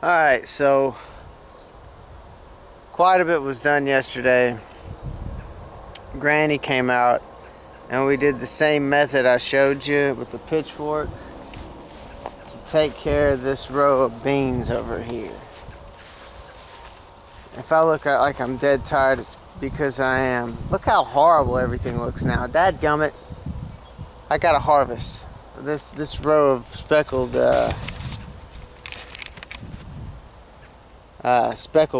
Alright, so quite a bit was done yesterday. Granny came out and we did the same method I showed you with the pitchfork to take care of this row of beans over here. If I look like I'm dead tired, it's because I am. Look how horrible everything looks now. Dadgummit, I gotta harvest this row of speckled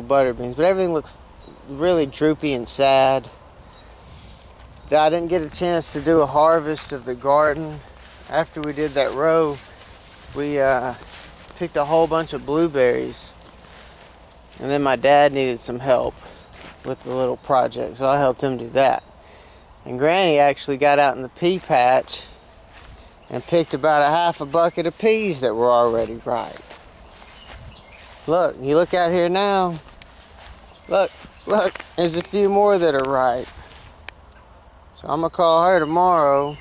butter beans, but everything looks really droopy and sad. I didn't get a chance to do a harvest of the garden. After we did that row, we picked a whole bunch of blueberries, and then my dad needed some help with the little project, so I helped him do that. And Granny actually got out in the pea patch and picked about a half a bucket of peas that were already ripe. Look, you look out here now. Look, there's a few more that are ripe. So I'm gonna call her tomorrow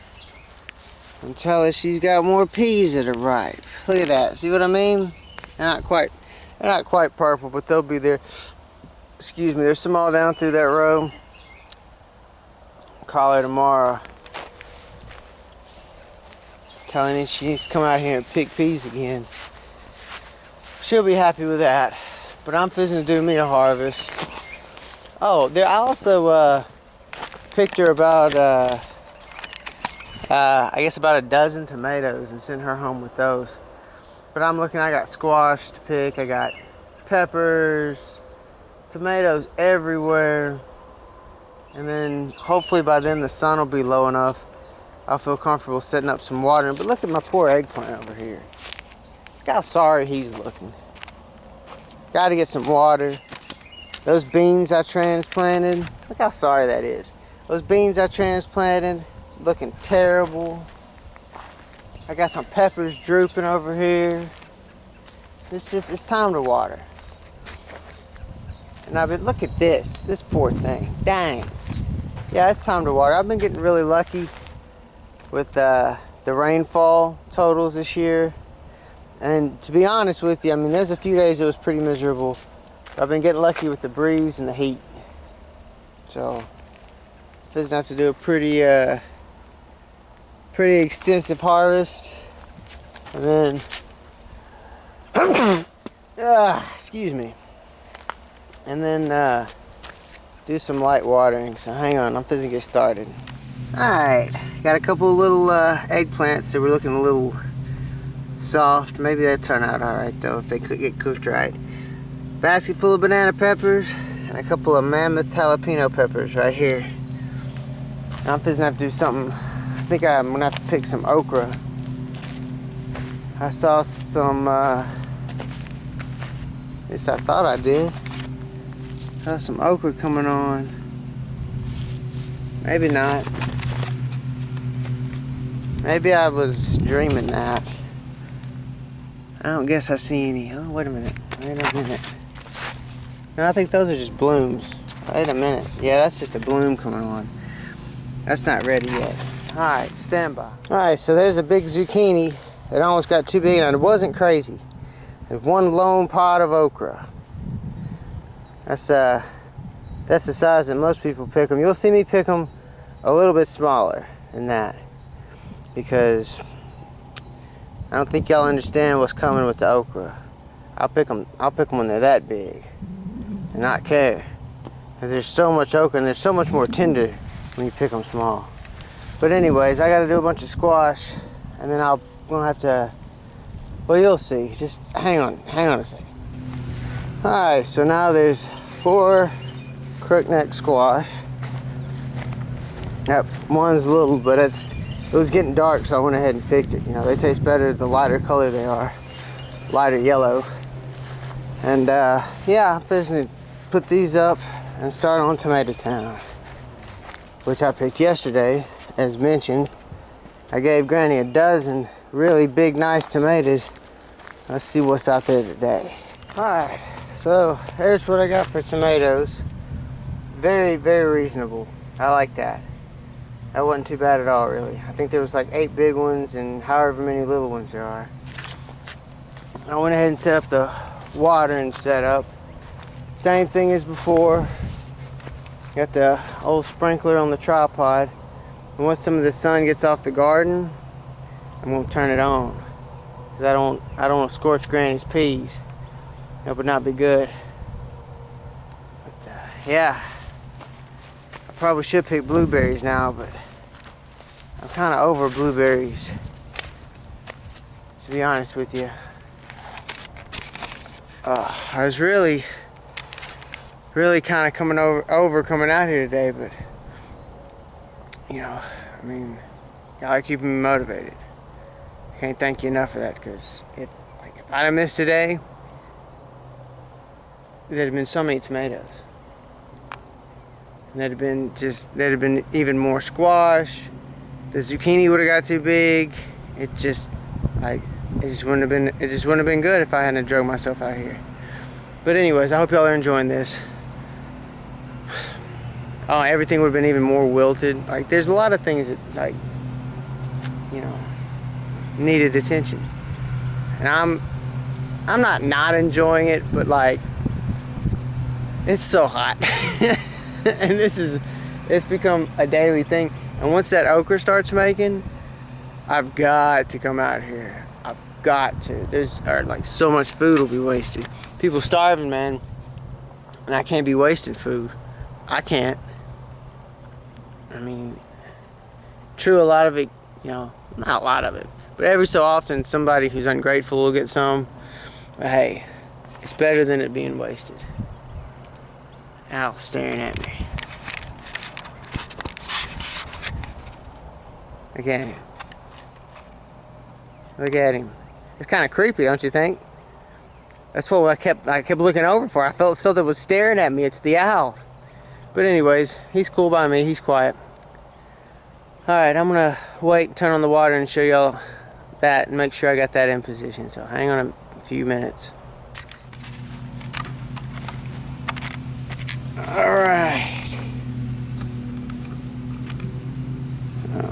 and tell her she's got more peas that are ripe. Look at that, see what I mean? They're not quite purple, but they'll be there. Excuse me, there's some all down through that row. Call her tomorrow. Telling her she needs to come out here and pick peas again. She'll be happy with that. But I'm fixing to do me a harvest. Oh, I also picked her about I guess about a dozen tomatoes and sent her home with those. But I'm looking, I got squash to pick, I got peppers, tomatoes everywhere. And then hopefully by then the sun will be low enough I'll feel comfortable setting up some water. But look at my poor eggplant over here. Look how sorry he's looking. Gotta get some water. Those beans I transplanted, look how sorry that is. Those beans I transplanted, looking terrible. I got some peppers drooping over here. It's time to water. And look at this poor thing, dang. Yeah, it's time to water. I've been getting really lucky with the rainfall totals this year. And to be honest with you, I mean, there's a few days it was pretty miserable. I've been getting lucky with the breeze and the heat. So, doesn't have to do a pretty extensive harvest. And then, excuse me. And then do some light watering. So hang on, I'm fixing to get started. Alright, got a couple of little eggplants that were looking a little soft. Maybe that'll turn out alright though if they could get cooked right. Basket full of banana peppers and a couple of mammoth jalapeno peppers right here. Now I'm fixing to have to do something. I think I'm gonna have to pick some okra. I saw some, at least I thought I did. Saw some okra coming on. Maybe not. Maybe I was dreaming that. I don't guess I see any. Oh, wait a minute. No, I think those are just blooms. Wait a minute. Yeah, that's just a bloom coming on. That's not ready yet. Alright, stand by. Alright, so there's a big zucchini that almost got too big, and it wasn't crazy. There's one lone pod of okra. That's the size that most people pick them. You'll see me pick them a little bit smaller than that, because I don't think y'all understand what's coming with the okra. I'll pick them when they're that big and not care, because there's so much okra and there's so much more tender when you pick them small. But anyways, I got to do a bunch of squash, and then I'm gonna have to. Well, you'll see. Just hang on a second. All right, so now there's 4 crookneck squash. That one's little, but it was getting dark, so I went ahead and picked it. You know, they taste better the lighter color they are, lighter yellow. And yeah, I'm fixing to put these up and start on Tomato Town, which I picked yesterday, as mentioned. I gave Granny a dozen really big, nice tomatoes. Let's see what's out there today. All right, so here's what I got for tomatoes. Very, very reasonable. I like that. That wasn't too bad at all, really. I think there was like 8 big ones and however many little ones there are. I went ahead and set up the watering setup. Same thing as before. Got the old sprinkler on the tripod. And once some of the sun gets off the garden, I'm gonna turn it on. Cause I don't want to scorch Granny's peas. That would not be good. But yeah, I probably should pick blueberries now, but I'm kind of over blueberries, to be honest with you. I was really kind of coming out here today, but you know, I mean, y'all are keeping me motivated. Can't thank you enough for that, because if I'd have missed today, there'd have been so many tomatoes. And there'd have been even more squash. The zucchini would have got too big. It just wouldn't have been good if I hadn't drug myself out here. But anyways, I hope y'all are enjoying this. Oh, everything would have been even more wilted. Like, there's a lot of things that, like, you know, needed attention. And I'm not enjoying it, but like, it's so hot. And it's become a daily thing. And once that okra starts making, I've got to come out here. I've got to. Like, so much food will be wasted. People starving, man. And I can't be wasting food. I can't. I mean, true, a lot of it, you know, not a lot of it, but every so often somebody who's ungrateful will get some. But hey, it's better than it being wasted. Al staring at me. Look at him. Look at him. It's kind of creepy, don't you think? That's what I kept looking over for. I felt something was staring at me. It's the owl. But anyways, he's cool by me. He's quiet. Alright, I'm going to wait and turn on the water and show y'all that and make sure I got that in position. So hang on a few minutes. Alright.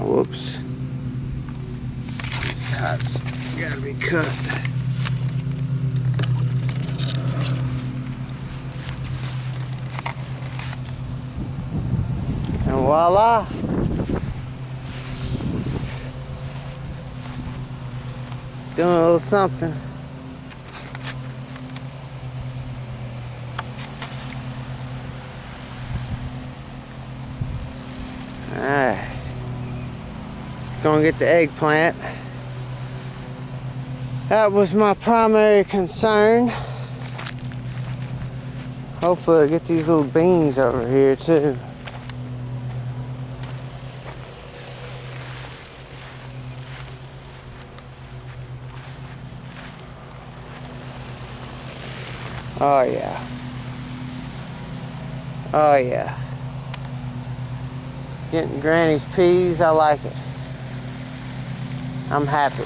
Whoops. These tops gotta be cut. And voila. Doing a little something. Alright. Gonna get the eggplant. That was my primary concern. Hopefully I'll get these little beans over here too. Oh yeah. Oh yeah. Getting Granny's peas, I like it. I'm happy.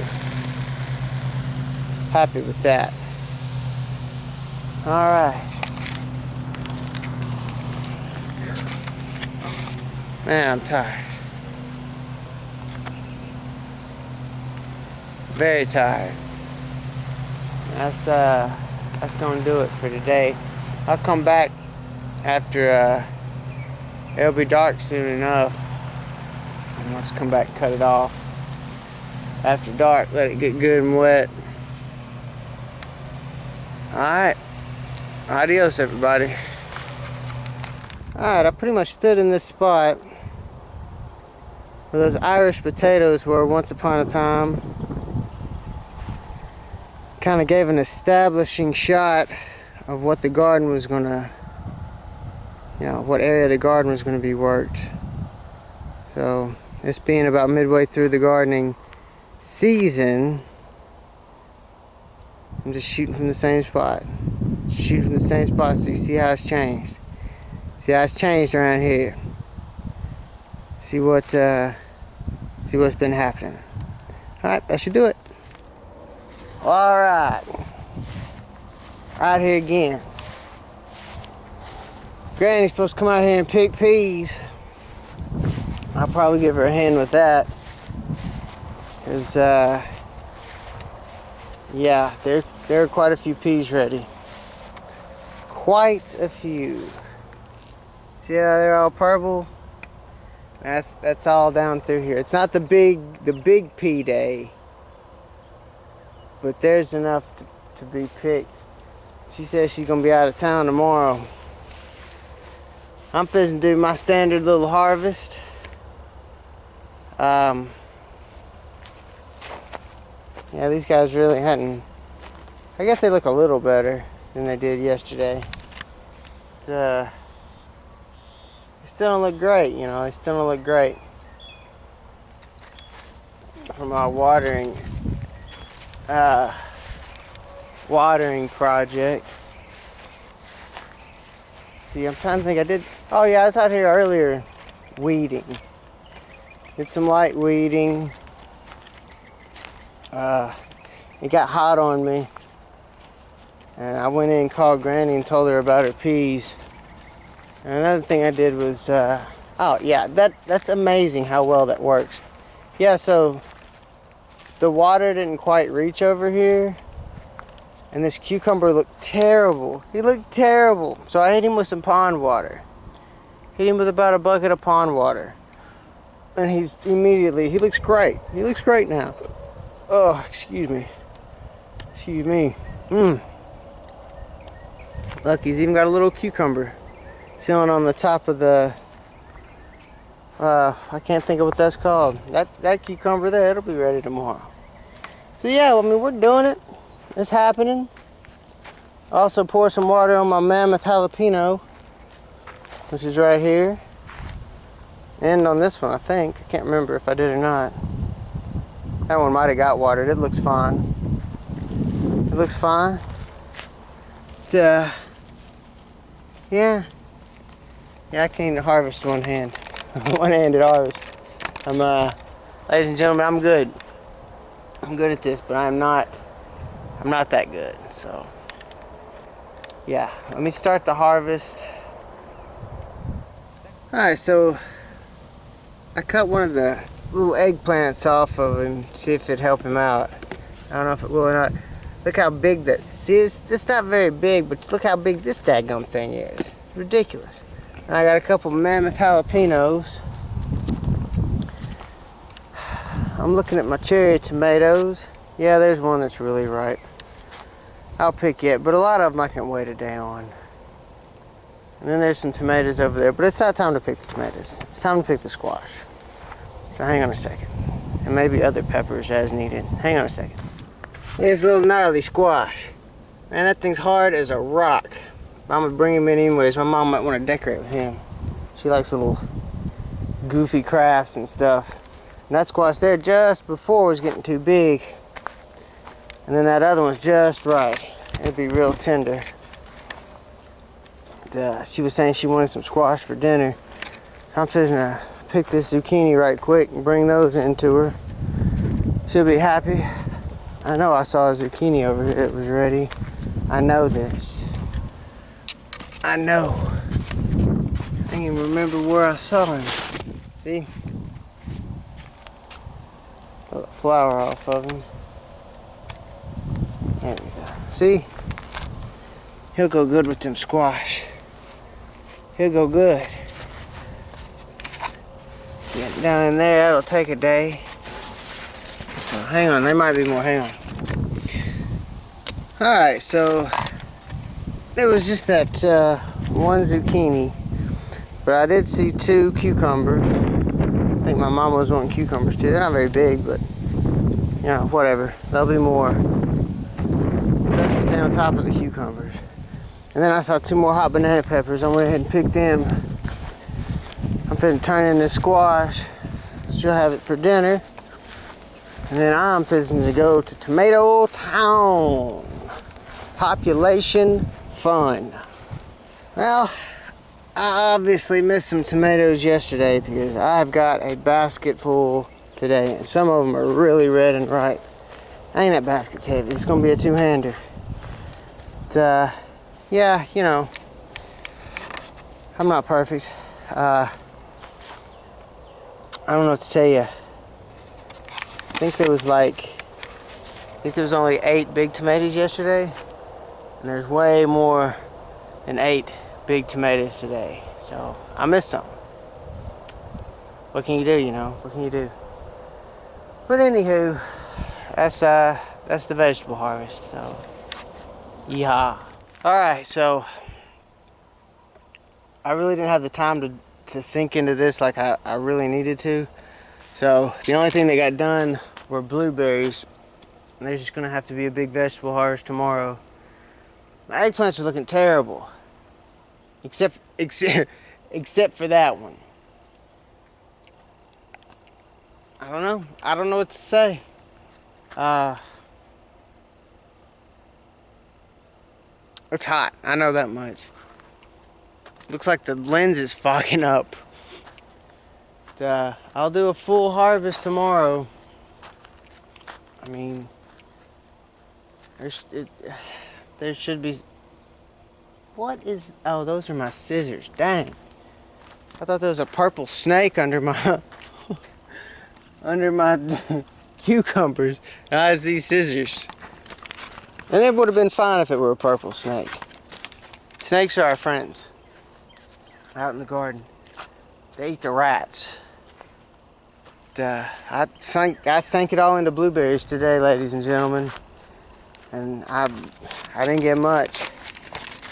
Happy with that. Alright. Man, I'm tired. Very tired. That's gonna do it for today. I'll come back after it'll be dark soon enough. And I'll just come back and cut it off. After dark, let it get good and wet. Alright. Adios, everybody. Alright, I pretty much stood in this spot where those Irish potatoes were once upon a time. Kind of gave an establishing shot of what the garden was gonna, you know, what area of the garden was gonna be worked. So, this being about midway through the gardening season, I'm just shooting from the same spot. Shooting from the same spot so you see how it's changed. See how it's changed around here. See what's been happening. Alright, that should do it. Alright. Out here again. Granny's supposed to come out here and pick peas. I'll probably give her a hand with that. Cause yeah, there are quite a few peas ready. quite a few. See how they're all purple? That's all down through here. It's not the big pea day, but there's enough to be picked. She says she's gonna be out of town tomorrow. I'm fixing to do my standard little harvest. Yeah, these guys really hadn't. I guess they look a little better than they did yesterday. They still don't look great, you know. They still don't look great from our watering project. See, I'm trying to think. I did. Oh yeah, I was out here earlier weeding. Did some light weeding. It got hot on me, and I went in and called Granny and told her about her peas. And another thing I did was, oh yeah, that's amazing how well that works. Yeah, so the water didn't quite reach over here, and this cucumber looked terrible. He looked terrible. So I hit him with some pond water. Hit him with about a bucket of pond water. And he looks great. He looks great now. Oh, excuse me. Excuse me. Look, he's even got a little cucumber sitting on the top of the, I can't think of what that's called. That cucumber there, it'll be ready tomorrow. So yeah, I mean, we're doing it. It's happening. I also pour some water on my mammoth jalapeno, which is right here. And on this one, I think. I can't remember if I did or not. That one might have got watered. It looks fine. It looks fine. Yeah. Yeah, I can't even harvest one hand. One-handed harvest. Ladies and gentlemen, I'm good. I'm good at this, but I'm not that good. So, yeah, let me start the harvest. Alright, so I cut one of the little eggplants off of him, see if it'd help him out. I don't know if it will or not. Look how big that, see, it's not very big, but look how big this daggum thing is. It's ridiculous. And I got a couple mammoth jalapenos. I'm looking at my cherry tomatoes. Yeah, there's one that's really ripe. I'll pick it, but a lot of them I can wait a day on. And then there's some tomatoes over there, but it's not time to pick the tomatoes. It's time to pick the squash. So hang on a second. And maybe other peppers as needed. Hang on a second. Here's a little gnarly squash. Man, that thing's hard as a rock. I'm gonna bring him in anyways. My mom might want to decorate with him. She likes little goofy crafts and stuff. And that squash there just before was getting too big. And then that other one's just right. It'd be real tender. And, she was saying she wanted some squash for dinner. So I'm fixing to pick this zucchini right quick and bring those into her. She'll be happy. I know I saw a zucchini over here that was ready. I know this. I know. I can't even remember where I saw him. See? Pull the flour off of him. There we go. See? He'll go good with them squash. He'll go good. See, down in there, that'll take a day. So hang on, there might be more. Hang on. Alright, so there was just that one zucchini, but I did see 2 cucumbers. I think my mom was wanting cucumbers too. They're not very big, but you know, whatever. There'll be more. It's best to stay on top of the cucumbers. And then I saw 2 more hot banana peppers. I went ahead and picked them. I'm finna turn in this squash. She'll have it for dinner. And then I'm fixing to go to Tomato Town. Population fun. Well, I obviously missed some tomatoes yesterday because I've got a basket full today. And some of them are really red and ripe. Ain't that basket's heavy. It's gonna be a 2-hander. But, yeah, you know, I'm not perfect. I don't know what to tell you. I think there was only 8 big tomatoes yesterday. And there's way more and 8 big tomatoes today. So I missed some. What can you do, you know? What can you do? But anywho, that's the vegetable harvest. So, yeehaw. Alright, so I really didn't have the time to sink into this like I really needed to. So the only thing that got done were blueberries. And there's just gonna have to be a big vegetable harvest tomorrow. My eggplants are looking terrible. Except for that one. I don't know. I don't know what to say. It's hot. I know that much. Looks like the lens is fogging up. But, I'll do a full harvest tomorrow. I mean, there should be. What is? Oh, those are my scissors. Dang. I thought there was a purple snake under my under my cucumbers. Now it's these scissors. And it would have been fine if it were a purple snake. Snakes are our friends. Out in the garden. They eat the rats. I sank it all into blueberries today, ladies and gentlemen. And I didn't get much.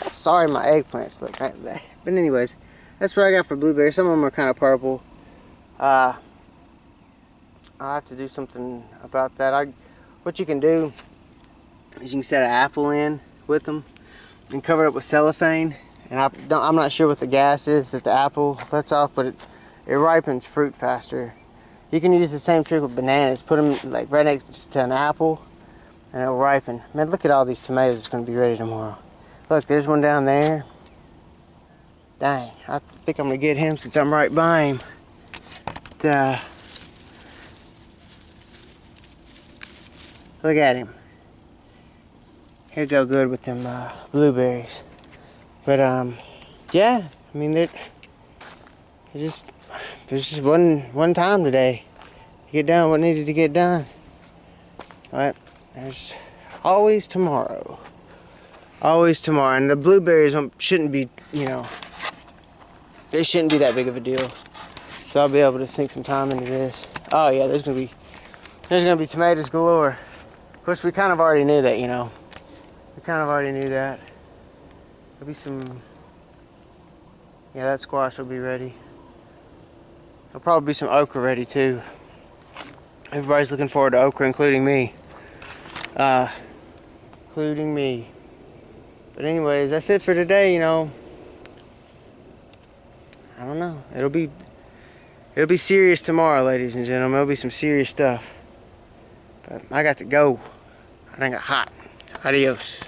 Sorry my eggplants look like that. But anyways, that's what I got for blueberries. Some of them are kind of purple. I'll have to do something about that. What you can do is you can set an apple in with them and cover it up with cellophane. And I'm not sure what the gas is that the apple lets off, but it ripens fruit faster. You can use the same trick with bananas. Put them like right next to an apple and it'll ripen. Man, look at all these tomatoes that's going to be ready tomorrow. Look, there's one down there. Dang, I think I'm going to get him since I'm right by him. Look at him. He'll go good with them blueberries. But yeah, I mean there's just one time today to get done what needed to get done. But there's always tomorrow. Always tomorrow. And the blueberries shouldn't be, you know, they shouldn't be that big of a deal. So I'll be able to sink some time into this. Oh yeah, there's gonna be tomatoes galore. Of course, we kind of already knew that, you know. We kind of already knew that. There'll be some. Yeah, that squash will be ready. There'll probably be some okra ready too. Everybody's looking forward to okra, including me. Including me. But anyways, that's it for today, you know. I don't know. It'll be serious tomorrow, ladies and gentlemen. It'll be some serious stuff. But I got to go. I done got hot. Adios.